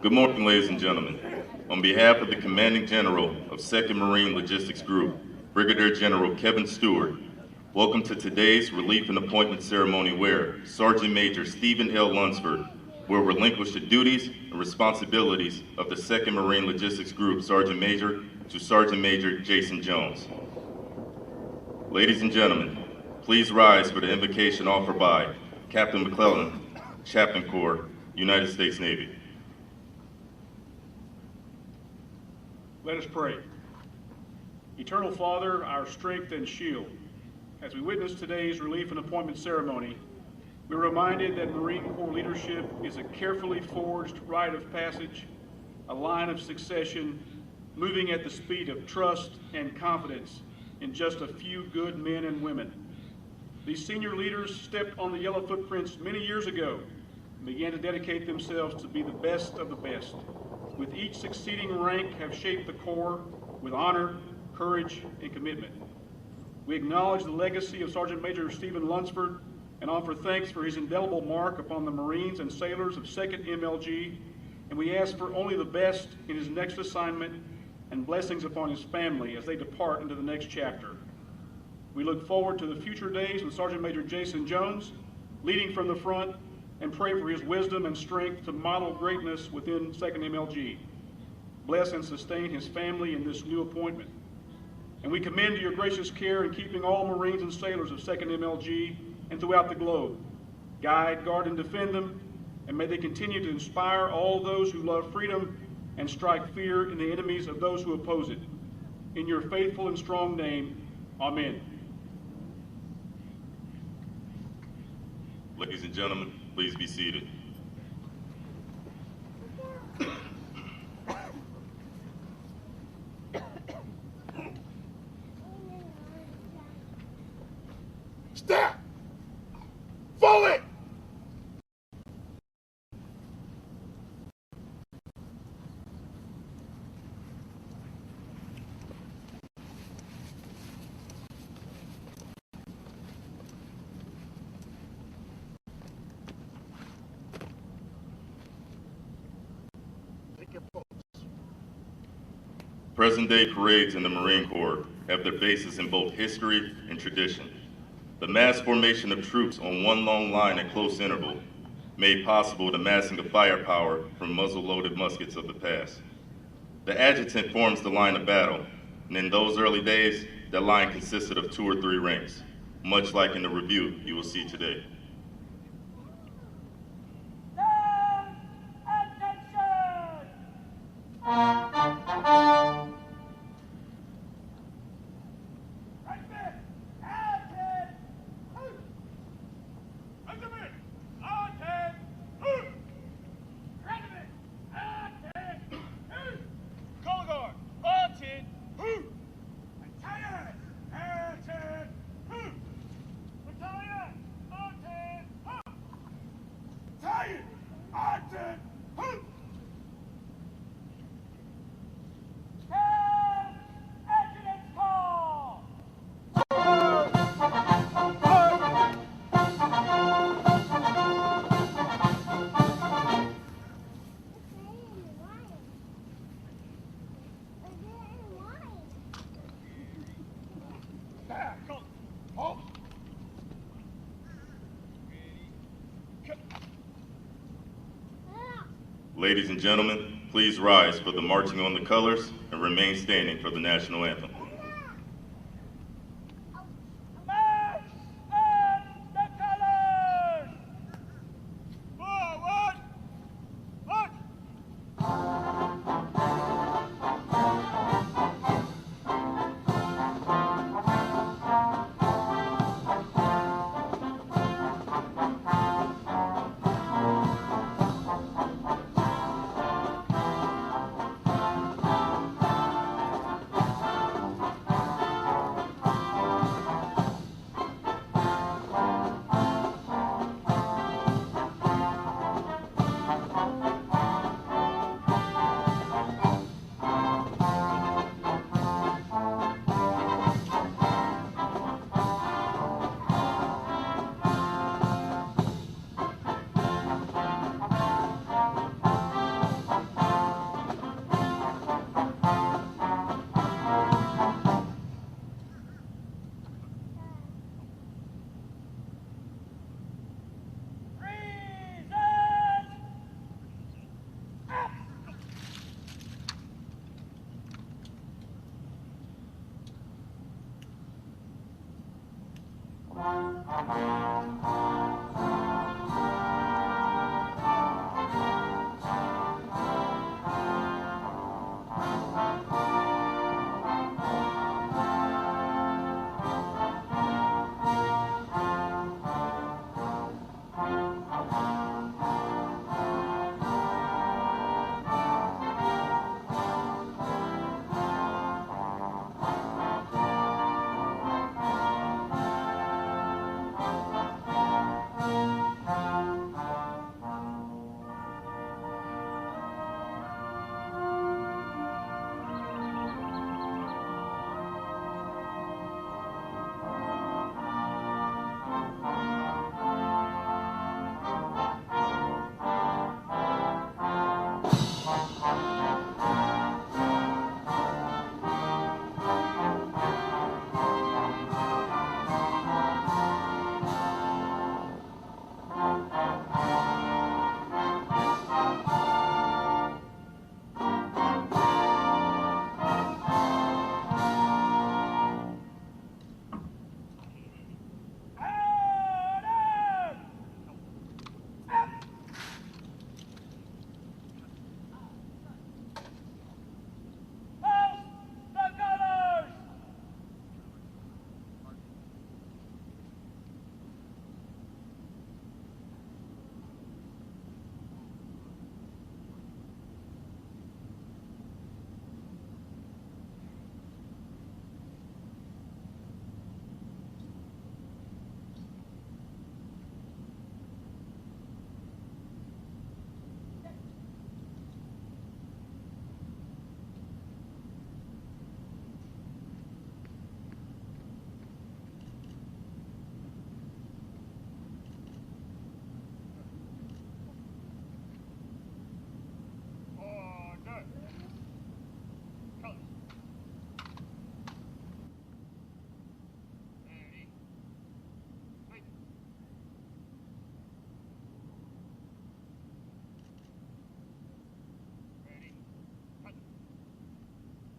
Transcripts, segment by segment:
Good morning, ladies and gentlemen. On behalf of the Commanding General of 2nd Marine Logistics Group, Brigadier General Kevin Stewart, welcome to today's relief and appointment ceremony where Sergeant Major Stephen L. Lunsford will relinquish the duties and responsibilities of the 2nd Marine Logistics Group Sergeant Major to Sergeant Major Jason Jones. Ladies and gentlemen, please rise for the invocation offered by Captain McClellan, Chaplain Corps, United States Navy. Let us pray. Eternal Father, our strength and shield, as we witness today's relief and appointment ceremony, we're reminded that Marine Corps leadership is a carefully forged rite of passage, a line of succession, moving at the speed of trust and confidence in just a few good men and women. These senior leaders stepped on the yellow footprints many years ago and began to dedicate themselves to be the best of the best. With each succeeding rank have shaped the Corps with honor, courage, and commitment. We acknowledge the legacy of Sergeant Major Stephen Lunsford and offer thanks for his indelible mark upon the Marines and sailors of 2nd MLG, and we ask for only the best in his next assignment and blessings upon his family as they depart into the next chapter. We look forward to the future days with Sergeant Major Jason Jones, leading from the front, and pray for his wisdom and strength to model greatness within 2nd MLG. Bless and sustain his family in this new appointment. And we commend to your gracious care in keeping all Marines and sailors of 2nd MLG and throughout the globe. Guide, guard, and defend them, and may they continue to inspire all those who love freedom and strike fear in the enemies of those who oppose it. In your faithful and strong name, amen. Ladies and gentlemen, please be seated. Stop! Forward! Present-day parades in the Marine Corps have their basis in both history and tradition. The mass formation of troops on one long line at close interval made possible the massing of firepower from muzzle-loaded muskets of the past. The adjutant forms the line of battle, and in those early days, that line consisted of 2 or 3 ranks, much like in the review you will see today. Ladies and gentlemen, please rise for the marching on the colors and remain standing for the national anthem.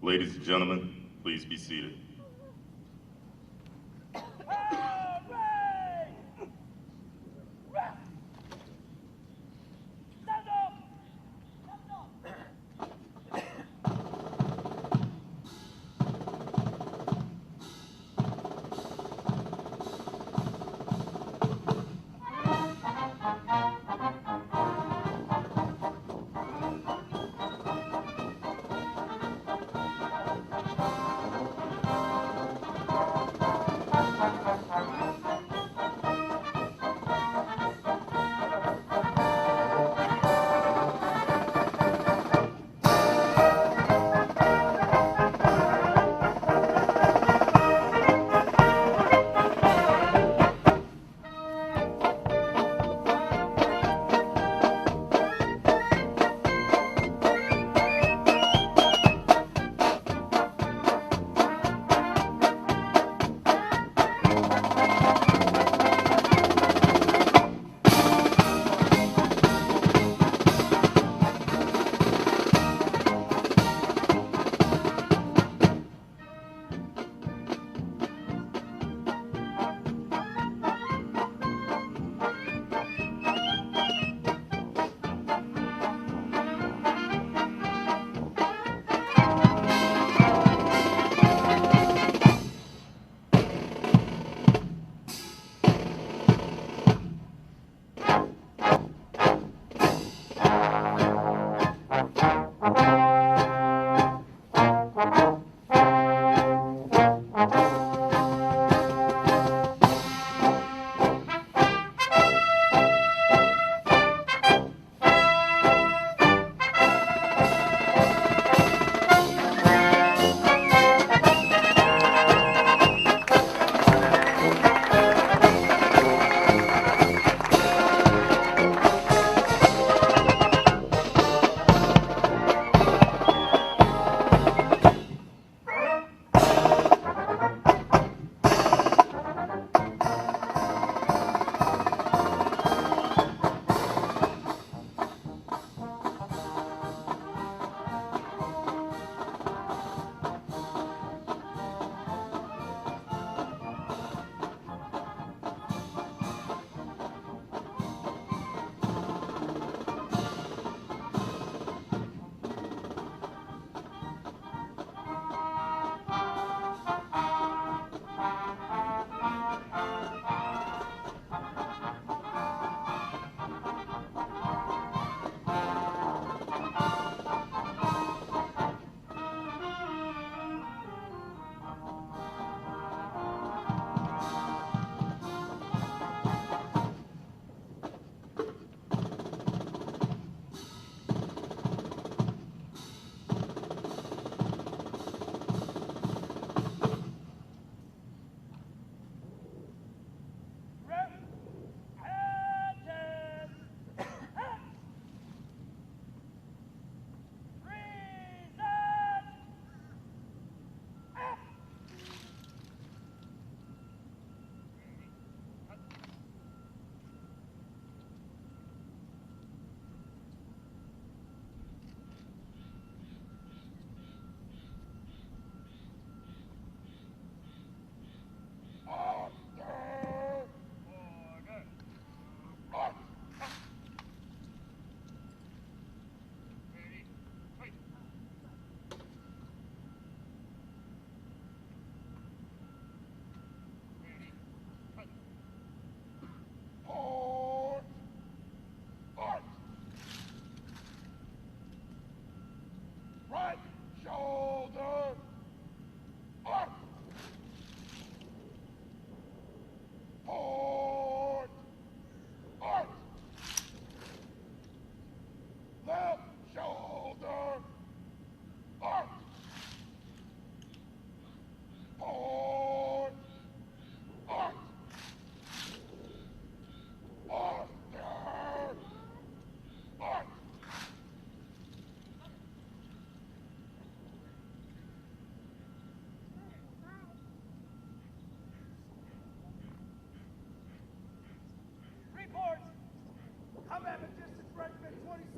Ladies and gentlemen, please be seated.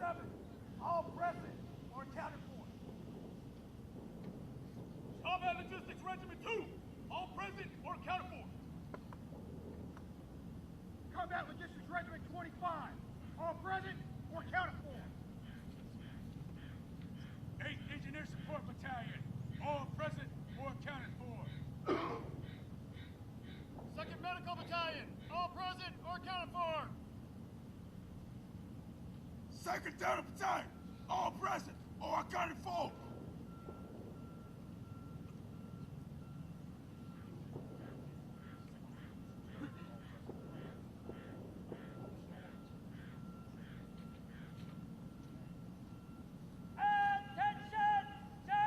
7, all present or accounted for. Combat Logistics Regiment 2, all present or accounted for. Combat Logistics Regiment 25, all present or accounted for. 8th Engineer Support Battalion, all present or accounted for. 2nd Medical Battalion, all present or accounted for. 2nd Delta Battalion, all present or accounted for. Attention to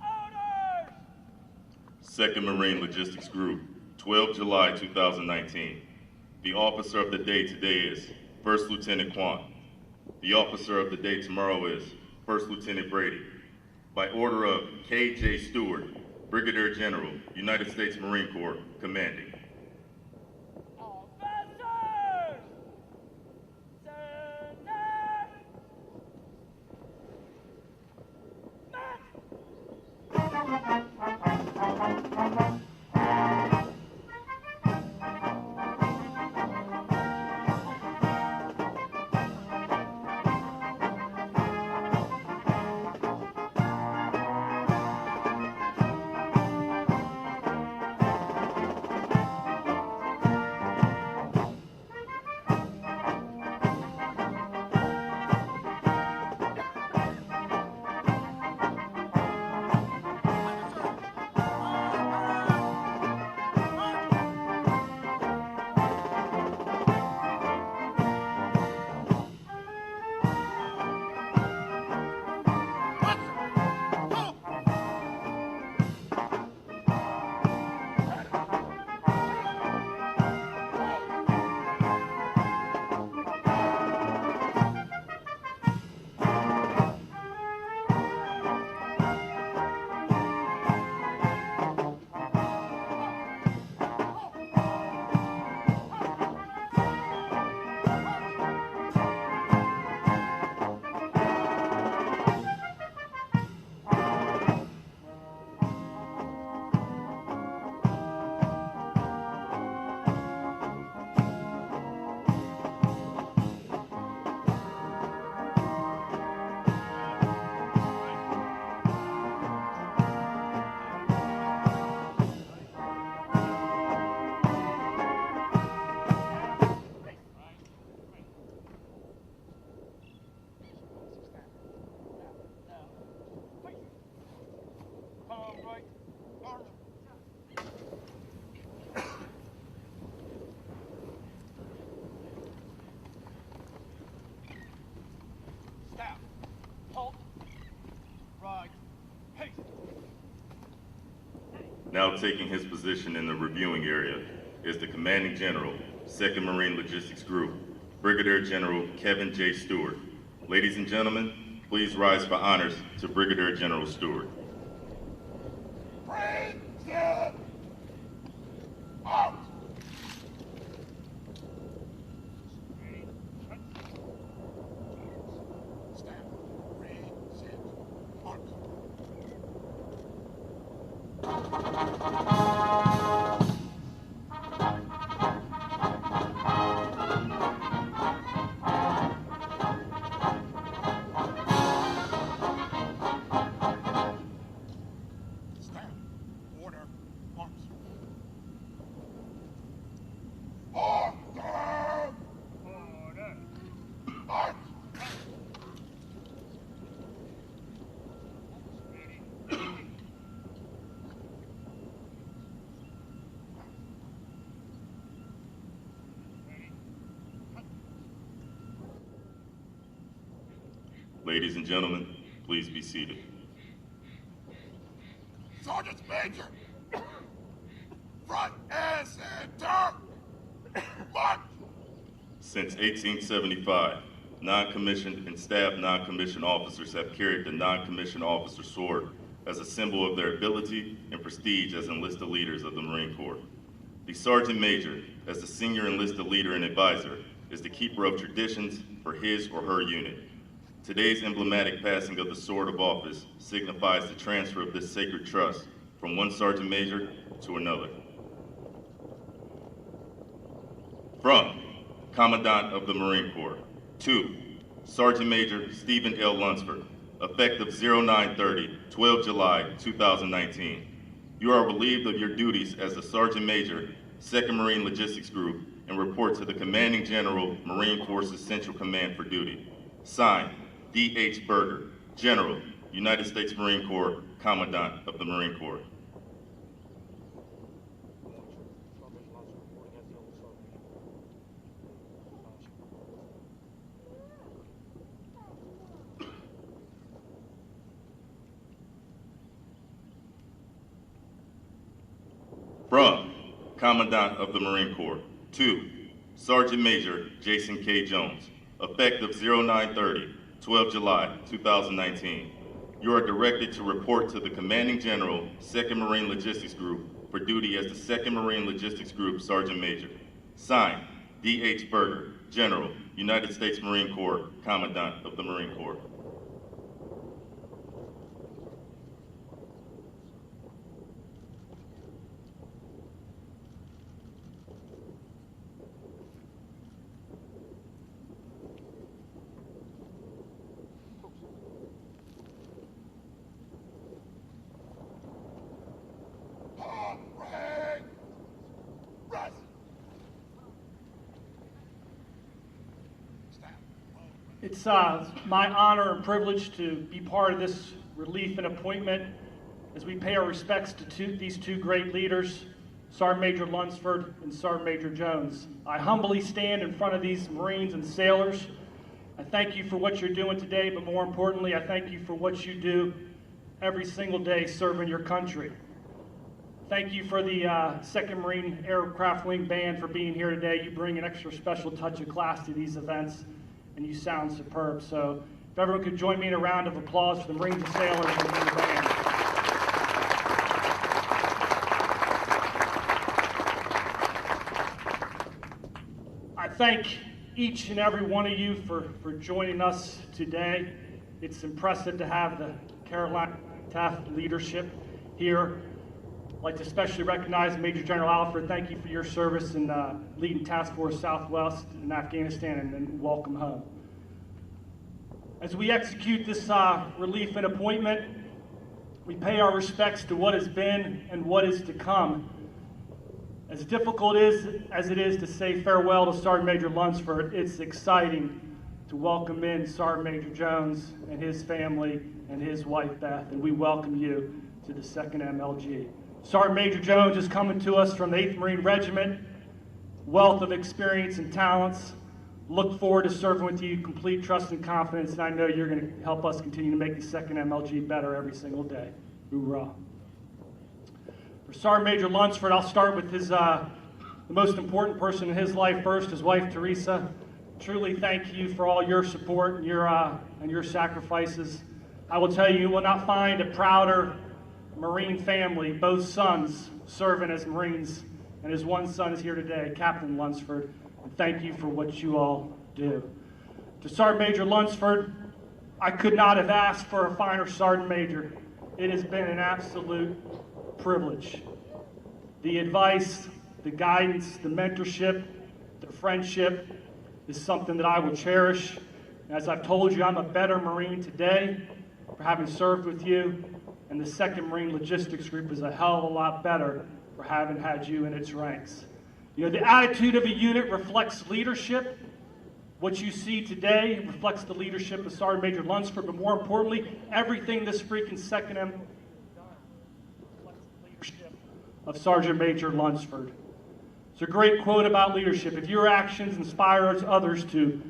orders! 2nd Marine Logistics Group, 12 July 2019. The officer of the day today is 1st Lieutenant Quan. The officer of the day tomorrow is 1st Lieutenant Brady. By order of K.J. Stewart, Brigadier General, United States Marine Corps, commanding. Officers! Surrender! Staff, halt, ride, haste. Now taking his position in the reviewing area is the Commanding General, 2nd Marine Logistics Group, Brigadier General Kevin J. Stewart. Ladies and gentlemen, please rise for honors to Brigadier General Stewart. Present! Out! Staff, reset, mark. Staff, order, march. Order! Order! March! Ladies and gentlemen, please be seated. Sergeant Major! Front and center! March! Since 1875, non-commissioned and staff non-commissioned officers have carried the non-commissioned officer sword as a symbol of their ability and prestige as enlisted leaders of the Marine Corps. The Sergeant Major, as the senior enlisted leader and advisor, is the keeper of traditions for his or her unit. Today's emblematic passing of the sword of office signifies the transfer of this sacred trust from one sergeant major to another. From Commandant of the Marine Corps to Sergeant Major Stephen L. Lunsford, effective 09/30, 12 July 2019. You are relieved of your duties as the Sergeant Major, 2nd Marine Logistics Group, and report to the Commanding General, Marine Forces Central Command for duty. Signed, D.H. Berger, General, United States Marine Corps, Commandant of the Marine Corps. From Commandant of the Marine Corps to Sergeant Major Jason K. Jones, effective 09/30, 12 July 2019. You are directed to report to the Commanding General, 2nd Marine Logistics Group, for duty as the 2nd Marine Logistics Group Sergeant Major. Signed, D.H. Berger, General, United States Marine Corps, Commandant of the Marine Corps. It's my honor and privilege to be part of this relief and appointment as we pay our respects to these two great leaders, Sergeant Major Lunsford and Sergeant Major Jones. I humbly stand in front of these Marines and sailors. I thank you for what you're doing today, but more importantly, I thank you for what you do every single day serving your country. Thank you for the 2nd Marine Aircraft Wing Band for being here today. You bring an extra special touch of class to these events, and you sound superb. So if everyone could join me in a round of applause for the Marines and sailors and the band. I thank each and every one of you for joining us today. It's impressive to have the Carolina Taft leadership here. I'd like to especially recognize Major General Alfred. Thank you for your service in leading Task Force Southwest in Afghanistan, and welcome home. As we execute this relief and appointment, we pay our respects to what has been and what is to come. As difficult as it is to say farewell to Sergeant Major Lunsford, it's exciting to welcome in Sergeant Major Jones and his family and his wife Beth, and we welcome you to the 2nd MLG. Sergeant Major Jones is coming to us from the 8th Marine Regiment, wealth of experience and talents. Look forward to serving with you, complete trust and confidence, and I know you're going to help us continue to make the 2nd MLG better every single day. Hoorah. For Sergeant Major Lunsford, I'll start with his, the most important person in his life first, his wife Teresa. Truly thank you for all your support and your sacrifices. I will tell you, you will not find a prouder Marine family, both sons serving as Marines, and his one son is here today, Captain Lunsford, and thank you for what you all do. To Sergeant Major Lunsford, I could not have asked for a finer Sergeant Major. It has been an absolute privilege. The advice, the guidance, the mentorship, the friendship is something that I will cherish. As I've told you, I'm a better Marine today for having served with you, and the 2nd Marine Logistics Group is a hell of a lot better for having had you in its ranks. You know, the attitude of a unit reflects leadership. What you see today reflects the leadership of Sergeant Major Lunsford, but more importantly, everything this freaking 2nd M reflects the leadership of Sergeant Major Lunsford. It's a great quote about leadership. If your actions inspire others to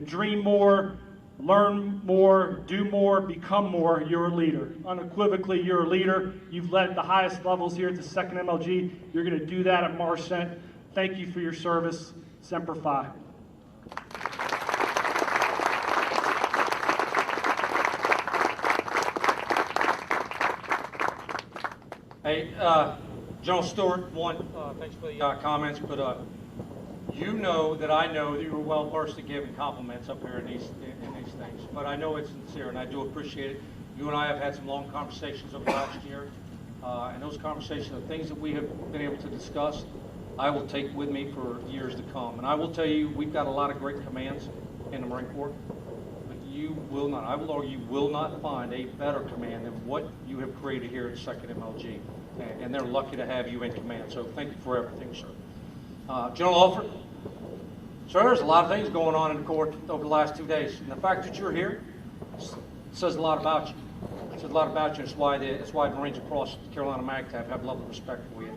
dream more, learn more, do more, become more, you're a leader. Unequivocally, you're a leader. You've led the highest levels here at the 2nd MLG. You're going to do that at Marcent. Thank you for your service. Semper Fi. Hey, General Stewart, thanks for the comments, but you know that I know that you were well versed in giving compliments up here in these these things, but I know it's sincere, and I do appreciate it. You and I have had some long conversations over the last year, and those conversations are things that we have been able to discuss, I will take with me for years to come. And I will tell you, we've got a lot of great commands in the Marine Corps, but you will not, I will argue, you will not find a better command than what you have created here at 2nd MLG. And they're lucky to have you in command. So thank you for everything, sir. General Alford, sir, there's a lot of things going on in the Corps over the last 2 days. And the fact that you're here says a lot about you. It says a lot about you. It's why Marines across Carolina MAGTF have a level of respect for you.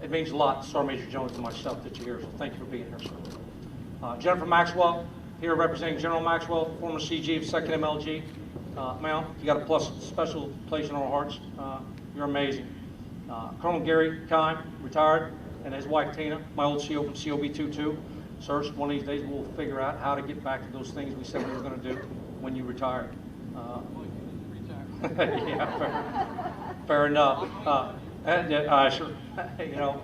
It means a lot to Sergeant Major Jones and myself that you're here. So thank you for being here, sir. Jennifer Maxwell, here representing General Maxwell, former CG of 2nd MLG. Ma'am, you got a special place in our hearts. You're amazing. Colonel Gary Kime, retired, and his wife Tina, my old CO from COB-22. Sir, one of these days we'll figure out how to get back to those things we said we were going to do when you retired. Yeah, fair enough. Sure. You know,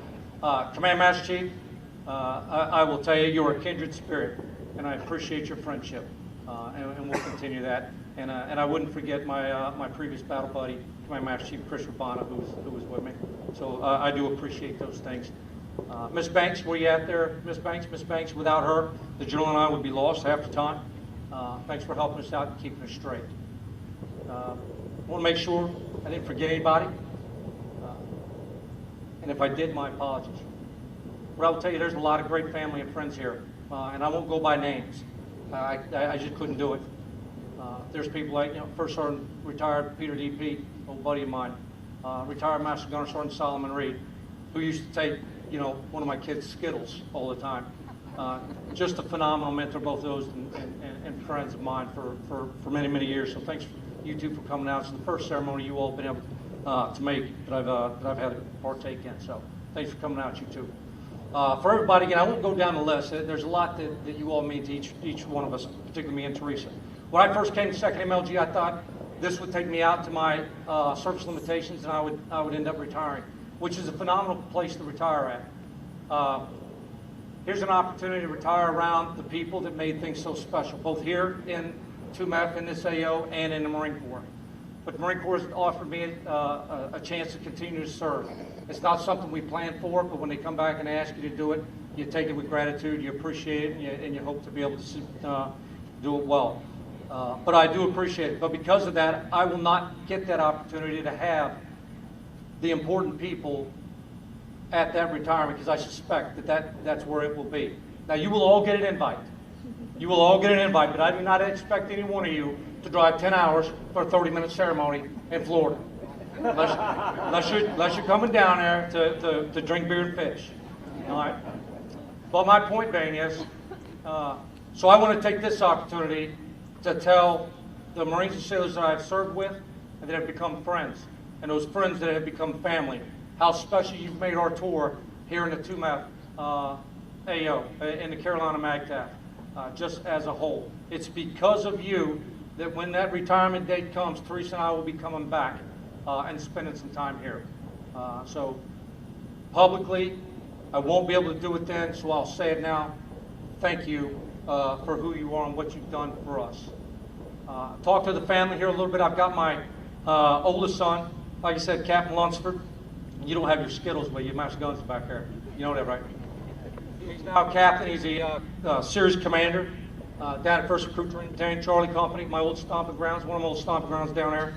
Command Master Chief, I will tell you, you're a kindred spirit, and I appreciate your friendship, and we'll continue that. And I wouldn't forget my previous battle buddy, Command Master Chief Chris Rabana, who was with me. So I do appreciate those things. Miss Banks, where you at there, Miss Banks? Miss Banks, without her, the General and I would be lost half the time. Thanks for helping us out and keeping us straight. I want to make sure I didn't forget anybody. And if I did, my apologies. But I will tell you, there's a lot of great family and friends here, and I won't go by names. I just couldn't do it. There's people like, you know, First Sergeant retired Peter D.P., old buddy of mine, retired Master Gunner Sergeant Solomon Reed, who used to take, you know, one of my kids' Skittles all the time. Just a phenomenal mentor, both of those, and friends of mine for many, many years. So thanks you two for coming out. It's the first ceremony you all have been able to make that I've had to partake in. So thanks for coming out, you two. For everybody, again, I won't go down the list. There's a lot that you all mean to each one of us, particularly me and Teresa. When I first came to 2nd MLG, I thought this would take me out to my service limitations, and I would end up retiring, which is a phenomenal place to retire at. Here's an opportunity to retire around the people that made things so special, both here in 2MEF, in this AO, and in the Marine Corps. But the Marine Corps has offered me a chance to continue to serve. It's not something we planned for, but when they come back and ask you to do it, you take it with gratitude, you appreciate it, and you hope to be able to do it well. But I do appreciate it. But because of that, I will not get that opportunity to have the important people at that retirement, because I suspect that's where it will be. Now, you will all get an invite. You will all get an invite, but I do not expect any one of you to drive 10 hours for a 30-minute ceremony in Florida. Unless you're coming down there to drink beer and fish. All right? But my point being is, so I want to take this opportunity to tell the Marines and sailors that I've served with and that have become friends, and those friends that have become family, how special you've made our tour here in the 2MEF AO, in the Carolina MAGTF, just as a whole. It's because of you that when that retirement date comes, Teresa and I will be coming back and spending some time here. So publicly, I won't be able to do it then, so I'll say it now. Thank you for who you are and what you've done for us. Talk to the family here a little bit. I've got my oldest son, like I said, Captain Lunsford. You don't have your Skittles, but you Master Guns back there. You know that, right? He's now captain. He's a series commander down at 1st Recruit Training Battalion, Charlie Company, my old stomping grounds, one of my old stomping grounds down there.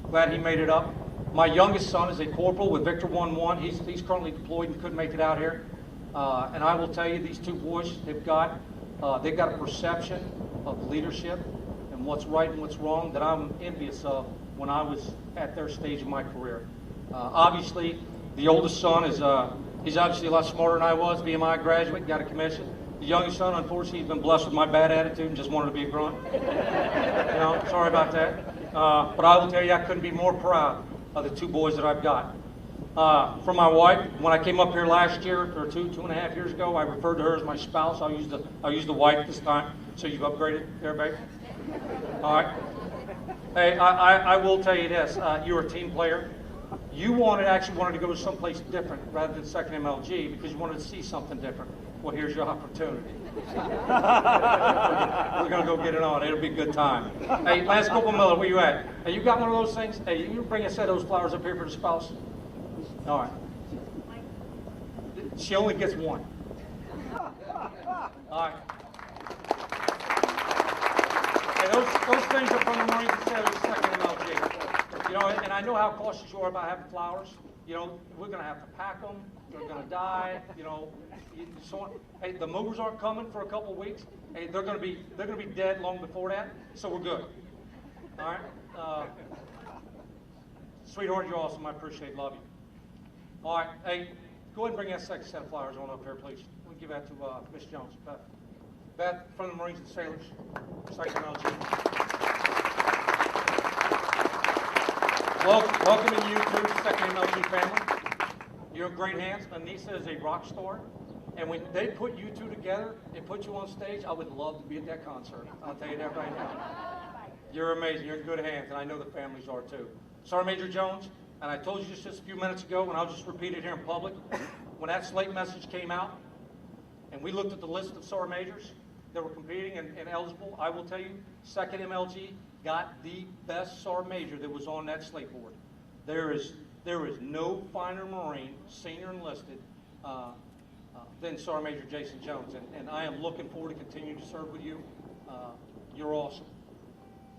Glad he made it up. My youngest son is a corporal with Victor 1-1. He's currently deployed and couldn't make it out here. And I will tell you, these two boys, they've got a perception of leadership and what's right and what's wrong that I'm envious of when I was at their stage of my career. Obviously, the oldest son is he's obviously a lot smarter than I was, VMI graduate, got a commission. The youngest son, unfortunately, he's been blessed with my bad attitude and just wanted to be a grunt. You know, sorry about that. But I will tell you, I couldn't be more proud of the two boys that I've got. For my wife, when I came up here last year, or two and a half years ago, I referred to her as my spouse. I'll use the wife this time. So you've upgraded there, babe? All right. Hey, I will tell you this. You're a team player. You actually wanted to go to someplace different rather than 2nd MLG because you wanted to see something different. well, here's your opportunity. We're going to go get it on. It'll be a good time. Hey, Lance Corporal Miller, where you at? Hey, you got one of those things? Hey, you bring a set of those flowers up here for the spouse? All right. She only gets one. All right. Hey, those things are from the Marines and Sailors 2nd MLG. You know, and I know how cautious you are about having flowers. You know, we're going to have to pack them. They're going to die. You know, so on. Hey, the movers aren't coming for a couple of weeks. Hey, they're going to be dead long before that. So we're good. All right. Sweetheart, you're awesome. I appreciate, love you. All right. Hey, go ahead and bring that second set of flowers on up here, please. We'll give that to Miss Jones. Beth, from the Marines and Sailors, 2nd MLG. Welcoming you to the 2nd MLG family. You're in great hands. Anissa is a rock star. And when they put you two together and put you on stage, I would love to be at that concert. I'll tell you that right now. You're amazing. You're in good hands, and I know the families are too. Sergeant Major Jones, and I told you just a few minutes ago, and I'll just repeat it here in public, when that slate message came out, and we looked at the list of Sergeant Majors that were competing and eligible, I will tell you, 2nd MLG got the best Sergeant Major that was on that slate board. There is no finer Marine, senior enlisted, than Sergeant Major Jason Jones, and I am looking forward to continuing to serve with you. You're awesome.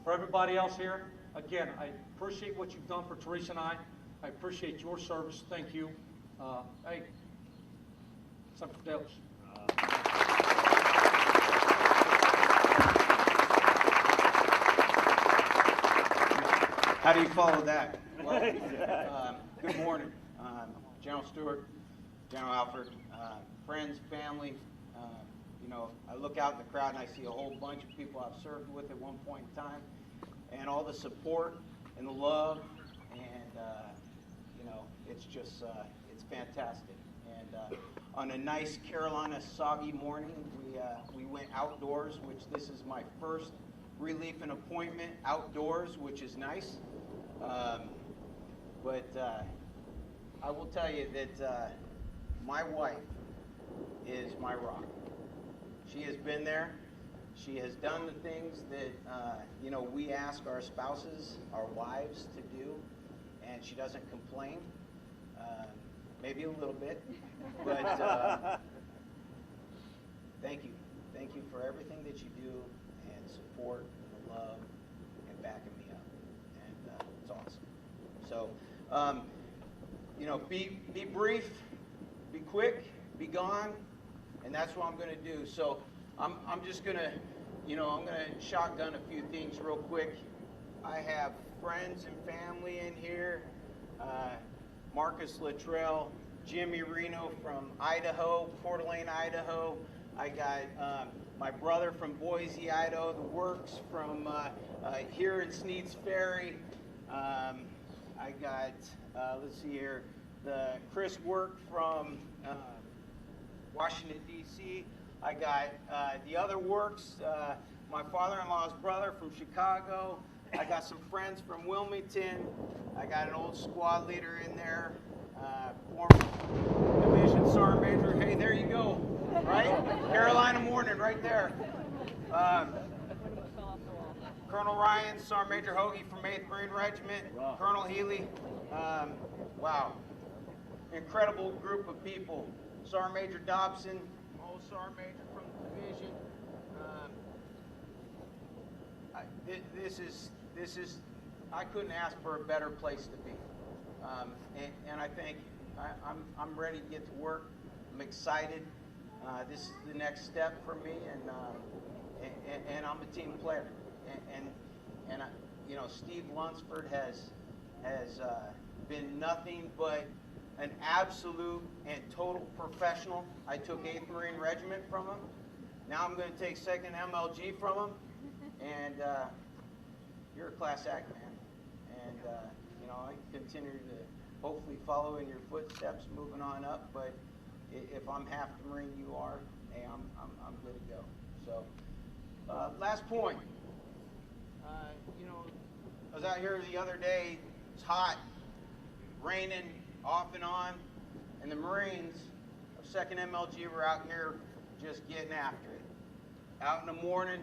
For everybody else here, again, I appreciate what you've done for Teresa and I. I appreciate your service. Thank you. Hey, something for Dallas. How do you follow that? Well, good morning, General Stewart, General Alford, friends, family. You know, I look out in the crowd and I see a whole bunch of people I've served with at one point in time, and all the support and the love, and you know, it's just it's fantastic. And on a nice Carolina soggy morning, we went outdoors, which this is my first relief and appointment outdoors, which is nice. But I will tell you that my wife is my rock. She has been there. She has done the things that you know, we ask our spouses, our wives, to do, and she doesn't complain. Maybe a little bit, but thank you. Thank you for everything that you do, and support, and love, and backing me up, and it's awesome. So, you know, be brief, be quick, be gone, and that's what I'm going to do. So I'm just going to, you know, I'm going to shotgun a few things real quick. I have friends and family in here. Marcus Luttrell, Jimmy Reno from Idaho, Coeur d'Alene, Idaho. I got my brother from Boise, Idaho, the Works from here in Sneed's Ferry. I got, let's see here, the Chris Work from Washington, D.C. I got the other Works, my father-in-law's brother from Chicago. I got some friends from Wilmington. I got an old squad leader in there, former Division Sergeant Major. Hey, there you go, right? Carolina morning right there. Colonel Ryan, Sergeant Major Hoagie from 8th Marine Regiment, Colonel Healy. Wow, incredible group of people. Sergeant Major Dobson, old Sergeant Major from the division. This is, I couldn't ask for a better place to be. And I think I'm ready to get to work. I'm excited. This is the next step for me, and I'm a team player. And you know, Steve Lunsford has been nothing but an absolute and total professional. I took 8th Marine Regiment from him. Now I'm going to take 2nd MLG from him. And you're a class act, man. And you know, I continue to hopefully follow in your footsteps, moving on up. But if I'm half the Marine you are, hey, I'm good to go. So, last point. You know, I was out here the other day. It's hot, raining off and on, and the Marines of 2nd MLG were out here just getting after it. Out in the morning,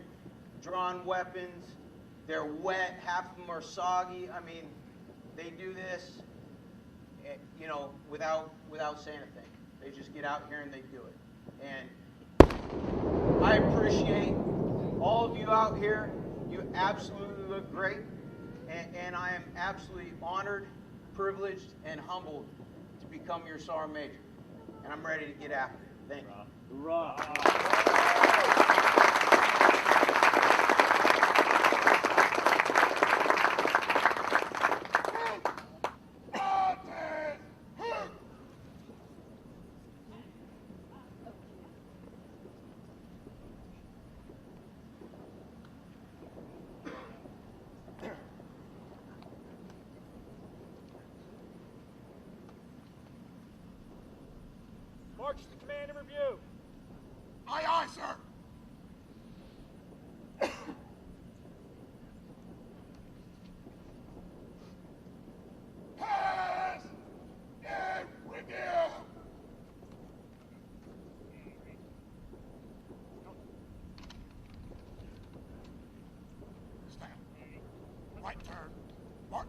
drawn weapons. They're wet. Half of them are soggy. I mean, they do this, you know, without saying a thing. They just get out here and they do it. And I appreciate all of you out here. You absolutely look great. And I am absolutely honored, privileged, and humbled to become your Sergeant Major. And I'm ready to get after it. Thank you. Hoorah. March to command and review. Aye, aye, sir. Pass and review. Stand. Right turn. March.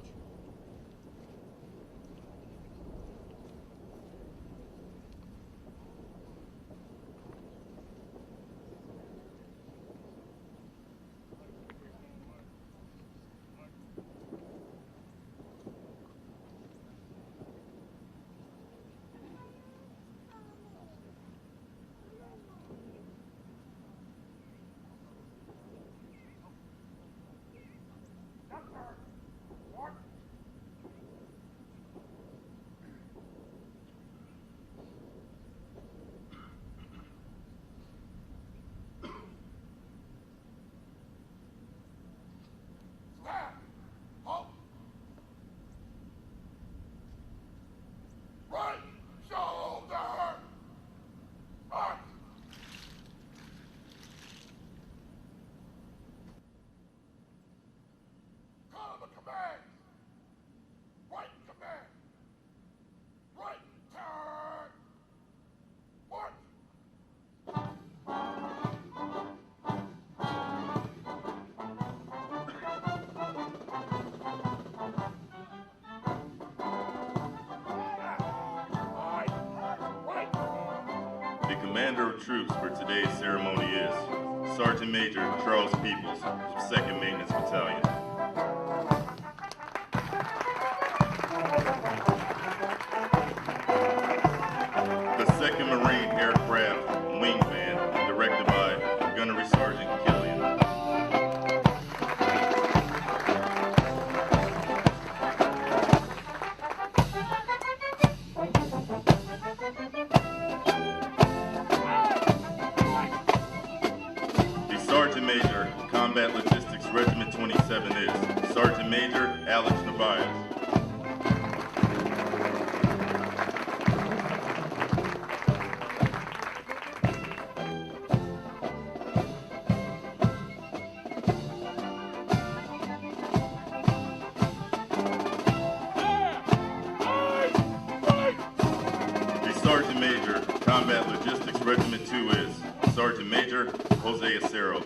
The commander of troops for today's ceremony is Sergeant Major Charles Peoples of 2nd Maintenance Battalion. The 2nd Marine Aircraft Wing Band, directed by Gunnery Sergeant Killian. Sergeant Major, Combat Logistics Regiment 27 is Sergeant Major Alex Narvaez. The Sergeant Major, Combat Logistics Regiment 2 is Sergeant Major Jose Acero.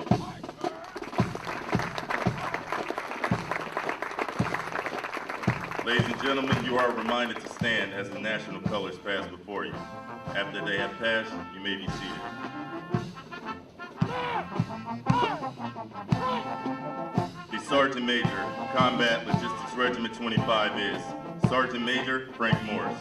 Ladies and gentlemen, you are reminded to stand as the national colors pass before you. After they have passed, you may be seated. The Sergeant Major, Combat Logistics Regiment 25 is Sergeant Major Frank Morris.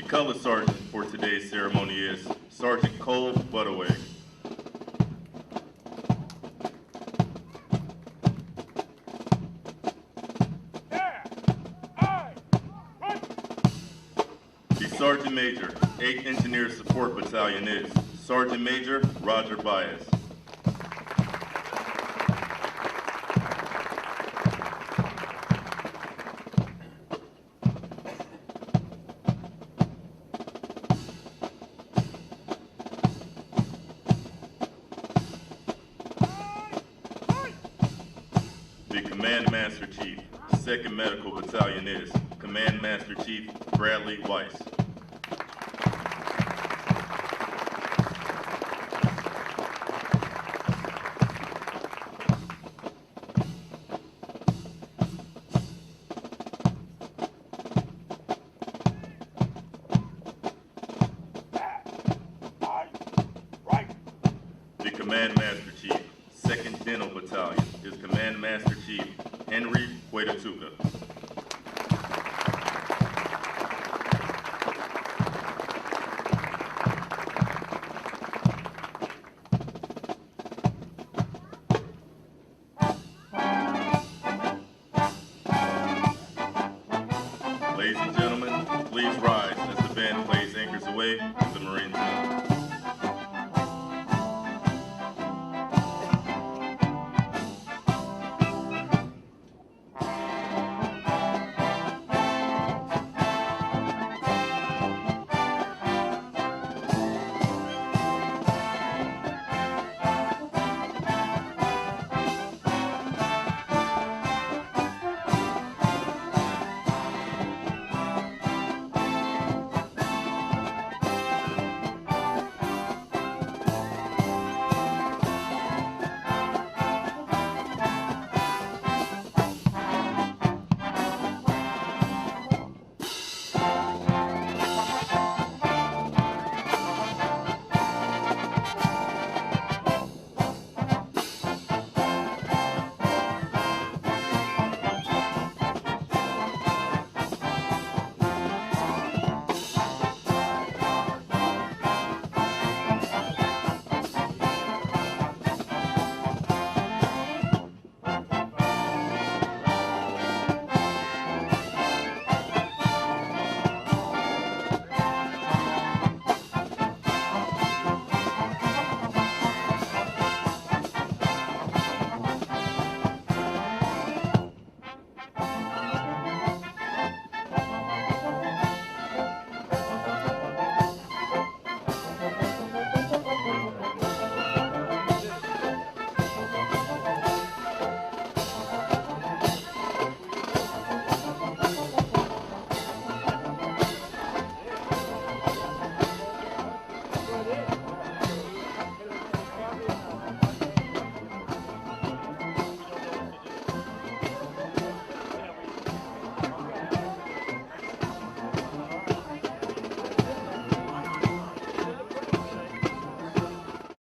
Color Sergeant for today's ceremony is Sergeant Cole Buttaway. The Sergeant Major, 8th Engineer Support Battalion is Sergeant Major Roger Baez. Command Master Chief, 2nd Medical Battalion is Command Master Chief Bradley Weiss. The Command Master Chief, 2nd Dental Battalion is Command Master Chief Henry Huetatuca.